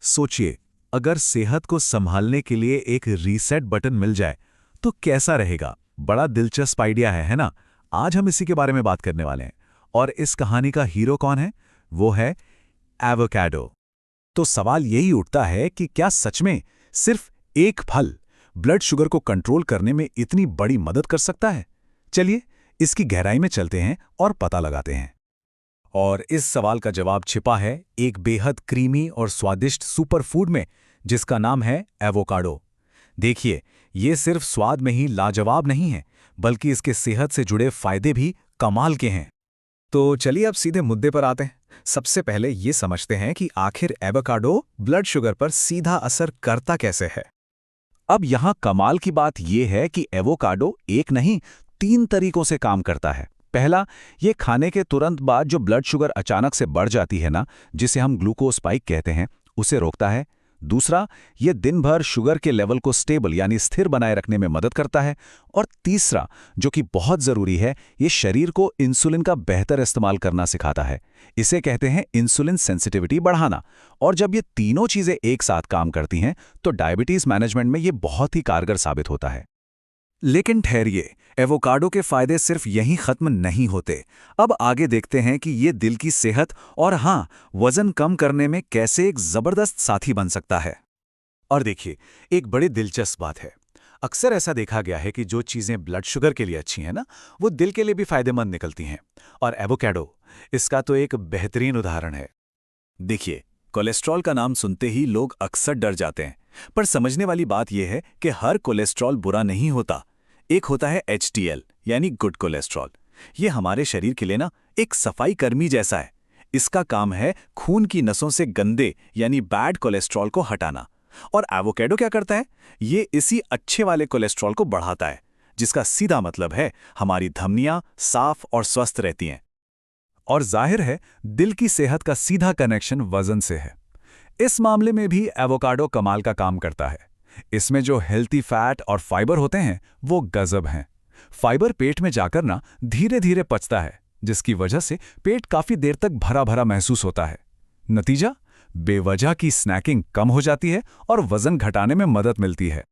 सोचिए, अगर सेहत को संभालने के लिए एक रीसेट बटन मिल जाए तो कैसा रहेगा। बड़ा दिलचस्प आइडिया है ना। आज हम इसी के बारे में बात करने वाले हैं। और इस कहानी का हीरो कौन है? वो है एवोकाडो। तो सवाल यही उठता है कि क्या सच में सिर्फ एक फल ब्लड शुगर को कंट्रोल करने में इतनी बड़ी मदद कर सकता है? चलिए इसकी गहराई में चलते हैं और पता लगाते हैं। और इस सवाल का जवाब छिपा है एक बेहद क्रीमी और स्वादिष्ट सुपरफूड में, जिसका नाम है एवोकाडो। देखिए, ये सिर्फ स्वाद में ही लाजवाब नहीं है, बल्कि इसके सेहत से जुड़े फायदे भी कमाल के हैं। तो चलिए अब सीधे मुद्दे पर आते हैं। सबसे पहले ये समझते हैं कि आखिर एवोकाडो ब्लड शुगर पर सीधा असर करता कैसे है। अब यहाँ कमाल की बात यह है कि एवोकाडो एक नहीं, 3 तरीकों से काम करता है। पहला, ये खाने के तुरंत बाद जो ब्लड शुगर अचानक से बढ़ जाती है ना, जिसे हम ग्लूकोज स्पाइक कहते हैं, उसे रोकता है। दूसरा, ये दिन भर शुगर के लेवल को स्टेबल यानी स्थिर बनाए रखने में मदद करता है। और तीसरा, जो कि बहुत ज़रूरी है, ये शरीर को इंसुलिन का बेहतर इस्तेमाल करना सिखाता है। इसे कहते हैं इंसुलिन सेंसिटिविटी बढ़ाना। और जब ये तीनों चीज़ें एक साथ काम करती हैं तो डायबिटीज़ मैनेजमेंट में ये बहुत ही कारगर साबित होता है। लेकिन ठहरिए, एवोकाडो के फायदे सिर्फ यहीं खत्म नहीं होते। अब आगे देखते हैं कि ये दिल की सेहत और हाँ, वजन कम करने में कैसे एक जबरदस्त साथी बन सकता है। और देखिए, एक बड़ी दिलचस्प बात है। अक्सर ऐसा देखा गया है कि जो चीजें ब्लड शुगर के लिए अच्छी हैं ना, वो दिल के लिए भी फायदेमंद निकलती हैं। और एवोकाडो इसका तो एक बेहतरीन उदाहरण है। देखिए, कोलेस्ट्रॉल का नाम सुनते ही लोग अक्सर डर जाते हैं, पर समझने वाली बात यह है कि हर कोलेस्ट्रॉल बुरा नहीं होता। एक होता है HDL यानी गुड कोलेस्ट्रॉल। ये हमारे शरीर के लिए ना एक सफाई कर्मी जैसा है। इसका काम है खून की नसों से गंदे यानी बैड कोलेस्ट्रॉल को हटाना। और एवोकाडो क्या करता है? ये इसी अच्छे वाले कोलेस्ट्रॉल को बढ़ाता है, जिसका सीधा मतलब है हमारी धमनियां साफ और स्वस्थ रहती हैं। और जाहिर है, दिल की सेहत का सीधा कनेक्शन वजन से है। इस मामले में भी एवोकाडो कमाल का काम करता है। इसमें जो हेल्थी फैट और फाइबर होते हैं वो गजब हैं। फाइबर पेट में जाकर ना धीरे धीरे पचता है, जिसकी वजह से पेट काफी देर तक भरा भरा महसूस होता है। नतीजा, बेवजह की स्नैकिंग कम हो जाती है और वजन घटाने में मदद मिलती है।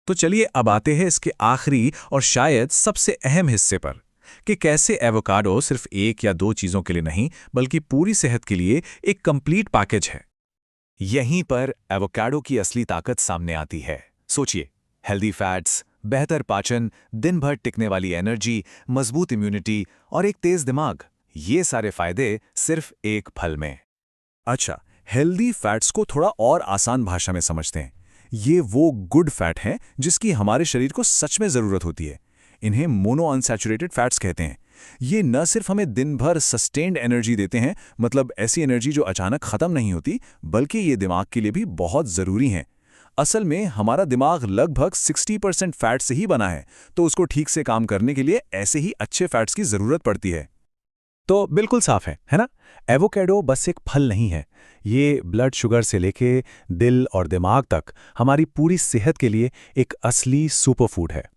तो चलिए अब आते हैं इसके आखिरी और शायद सबसे अहम हिस्से पर, कि कैसे एवोकाडो सिर्फ एक या दो चीजों के लिए नहीं, बल्कि पूरी सेहत के लिए एक कंप्लीट पैकेज है। यहीं पर एवोकाडो की असली ताकत सामने आती है। सोचिए, हेल्दी फैट्स, बेहतर पाचन, दिन भर टिकने वाली एनर्जी, मजबूत इम्यूनिटी और एक तेज दिमाग, ये सारे फायदे सिर्फ एक फल में। अच्छा, हेल्दी फैट्स को थोड़ा और आसान भाषा में समझते हैं। ये वो गुड फैट हैं जिसकी हमारे शरीर को सच में ज़रूरत होती है। इन्हें मोनो अनसैचुरेटेड फैट्स कहते हैं। ये न सिर्फ हमें दिन भर सस्टेन्ड एनर्जी देते हैं, मतलब ऐसी एनर्जी जो अचानक खत्म नहीं होती, बल्कि ये दिमाग के लिए भी बहुत ज़रूरी हैं। असल में हमारा दिमाग लगभग 60% फैट से ही बना है, तो उसको ठीक से काम करने के लिए ऐसे ही अच्छे फैट्स की ज़रूरत पड़ती है। तो बिल्कुल साफ है ना? एवोकाडो बस एक फल नहीं है। ये ब्लड शुगर से लेके दिल और दिमाग तक हमारी पूरी सेहत के लिए एक असली सुपरफूड है।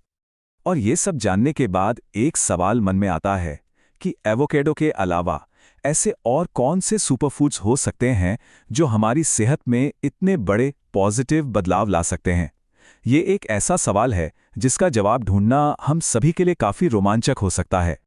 और ये सब जानने के बाद एक सवाल मन में आता है कि एवोकाडो के अलावा ऐसे और कौन से सुपरफूड्स हो सकते हैं जो हमारी सेहत में इतने बड़े पॉजिटिव बदलाव ला सकते हैं। ये एक ऐसा सवाल है जिसका जवाब ढूंढना हम सभी के लिए काफ़ी रोमांचक हो सकता है।